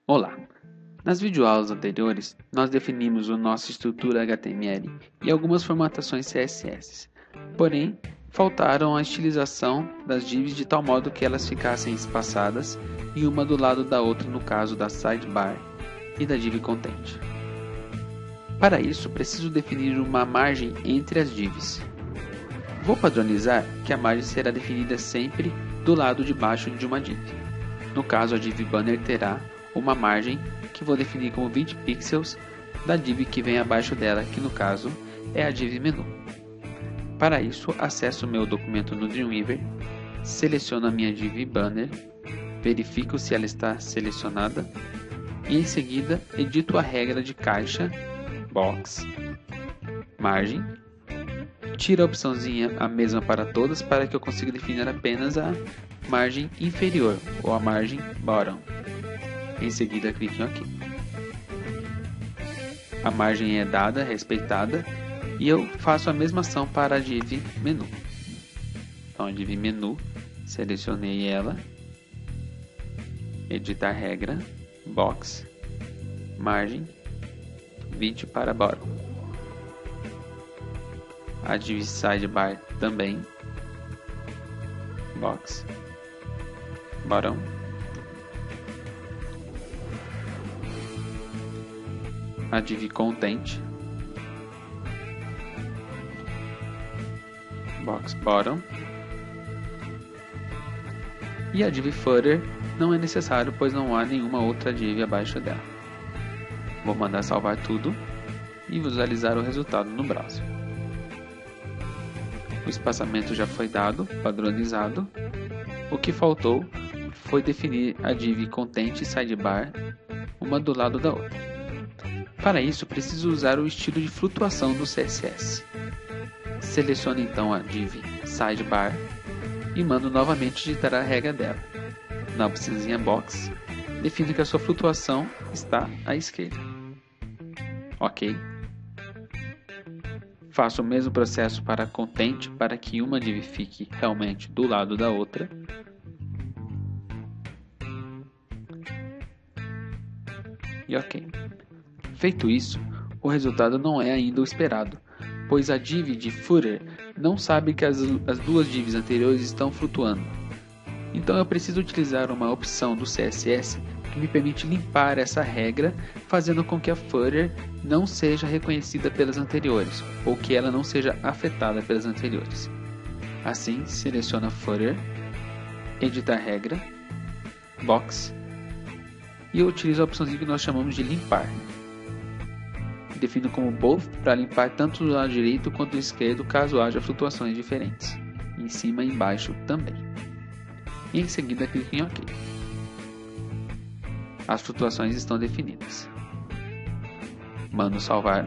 Olá! Nas videoaulas anteriores, nós definimos a nossa estrutura HTML e algumas formatações CSS. Porém, faltaram a estilização das divs de tal modo que elas ficassem espaçadas e uma do lado da outra no caso da sidebar e da div content. Para isso, preciso definir uma margem entre as divs. Vou padronizar que a margem será definida sempre do lado de baixo de uma div. No caso, a div banner terá uma margem que vou definir como 20 pixels da div que vem abaixo dela, que no caso é a div menu. Para isso, acesso o meu documento no Dreamweaver, seleciono a minha div banner, verifico se ela está selecionada e em seguida edito a regra de caixa, box, margem, tiro a opçãozinha a mesma para todas para que eu consiga definir apenas a margem inferior ou a margem bottom. Em seguida, clique em OK. A margem é dada, respeitada, e eu faço a mesma ação para a div menu. Então, a div menu, selecionei ela, editar regra, box, margem, 20 para bottom. A div sidebar também, box, bottom. A div content, box bottom, e a div footer não é necessário, pois não há nenhuma outra div abaixo dela. Vou mandar salvar tudo e visualizar o resultado no browser. O espaçamento já foi dado, padronizado. O que faltou foi definir a div content e sidebar uma do lado da outra. Para isso, preciso usar o estilo de flutuação do CSS. Seleciono então a div sidebar e mando novamente digitar a regra dela. Na opçãozinha box, defino que a sua flutuação está à esquerda. OK. Faço o mesmo processo para a content para que uma div fique realmente do lado da outra. E OK. Feito isso, o resultado não é ainda o esperado, pois a div de footer não sabe que as duas divs anteriores estão flutuando. Então eu preciso utilizar uma opção do CSS que me permite limpar essa regra, fazendo com que a footer não seja reconhecida pelas anteriores, ou que ela não seja afetada pelas anteriores. Assim, seleciono a footer, editar regra, box, e eu utilizo a opçãozinha que nós chamamos de limpar. Defino como both para limpar tanto do lado direito quanto do esquerdo caso haja flutuações diferentes. Em cima e embaixo também. E em seguida clique em OK. As flutuações estão definidas. Mando salvar.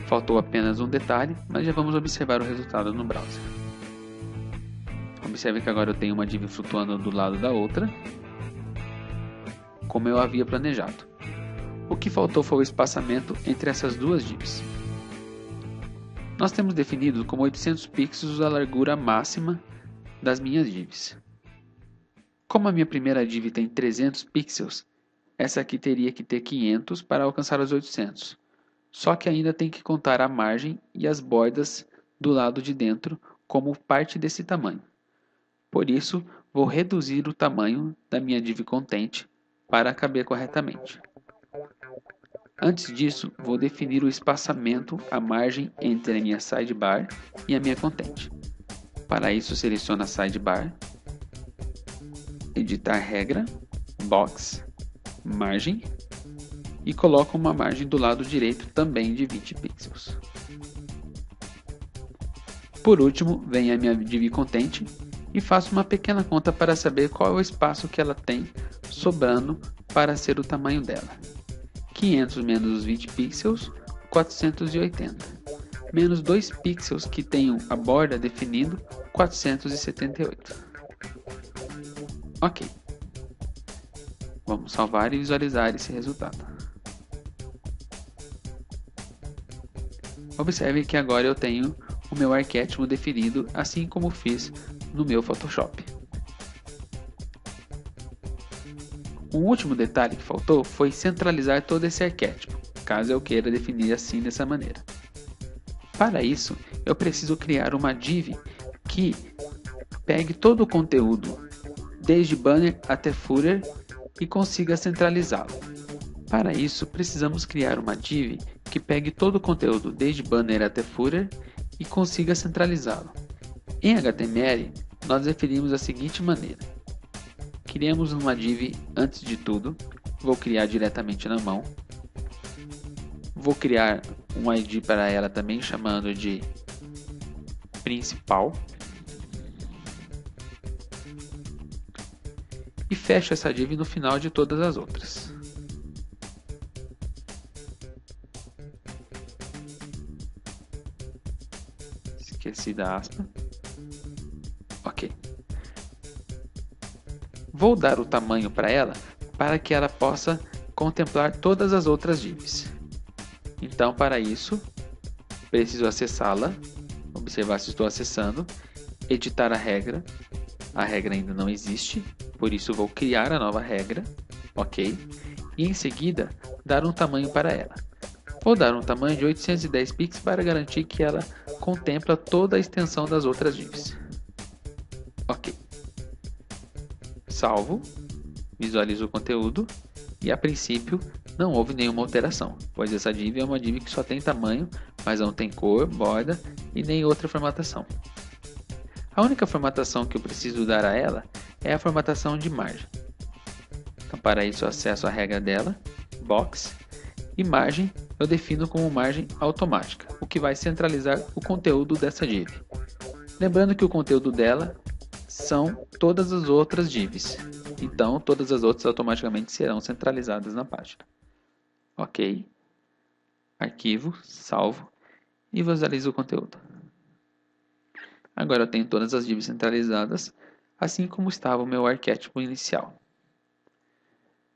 Faltou apenas um detalhe, mas já vamos observar o resultado no browser. Observe que agora eu tenho uma div flutuando do lado da outra, como eu havia planejado. O que faltou foi o espaçamento entre essas duas divs. Nós temos definido como 800 pixels a largura máxima das minhas divs. Como a minha primeira div tem 300 pixels, essa aqui teria que ter 500 para alcançar os 800. Só que ainda tem que contar a margem e as bordas do lado de dentro como parte desse tamanho. Por isso, vou reduzir o tamanho da minha div content para caber corretamente. Antes disso, vou definir o espaçamento, a margem entre a minha sidebar e a minha content. Para isso, seleciono a sidebar, editar regra, box, margem e coloco uma margem do lado direito também de 20 pixels. Por último, vem a minha div content e faço uma pequena conta para saber qual é o espaço que ela tem sobrando para ser o tamanho dela. 500 menos os 20 pixels, 480. Menos 2 pixels que tenham a borda definido, 478. OK. Vamos salvar e visualizar esse resultado. Observe que agora eu tenho o meu arquétipo definido, assim como fiz no meu Photoshop. O último detalhe que faltou foi centralizar todo esse arquétipo, caso eu queira definir assim dessa maneira. Para isso, eu preciso criar uma div que pegue todo o conteúdo, desde banner até footer, e consiga centralizá-lo. Para isso, precisamos criar uma div que pegue todo o conteúdo, desde banner até footer, e consiga centralizá-lo. Em HTML, nós definimos da seguinte maneira. Criamos uma div antes de tudo, vou criar diretamente na mão. Vou criar um ID para ela também, chamando de principal. E fecho essa div no final de todas as outras. Esqueci da aspa. Ok. Vou dar o tamanho para ela, para que ela possa contemplar todas as outras divs. Então, para isso, preciso acessá-la, observar se estou acessando, editar a regra ainda não existe, por isso vou criar a nova regra, ok? E em seguida, dar um tamanho para ela. Vou dar um tamanho de 810 pixels para garantir que ela contempla toda a extensão das outras divs. Ok. Salvo, visualizo o conteúdo e a princípio não houve nenhuma alteração, pois essa div é uma div que só tem tamanho, mas não tem cor, borda e nem outra formatação. A única formatação que eu preciso dar a ela é a formatação de margem. Então, para isso, eu acesso a regra dela, box, e margem eu defino como margem automática, o que vai centralizar o conteúdo dessa div. Lembrando que o conteúdo dela são todas as outras divs, então todas as outras automaticamente serão centralizadas na página. Ok, arquivo, salvo e visualizo o conteúdo. Agora eu tenho todas as divs centralizadas, assim como estava o meu arquétipo inicial.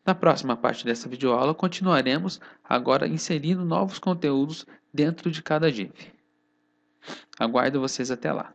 Na próxima parte dessa videoaula, continuaremos agora inserindo novos conteúdos dentro de cada div. Aguardo vocês até lá.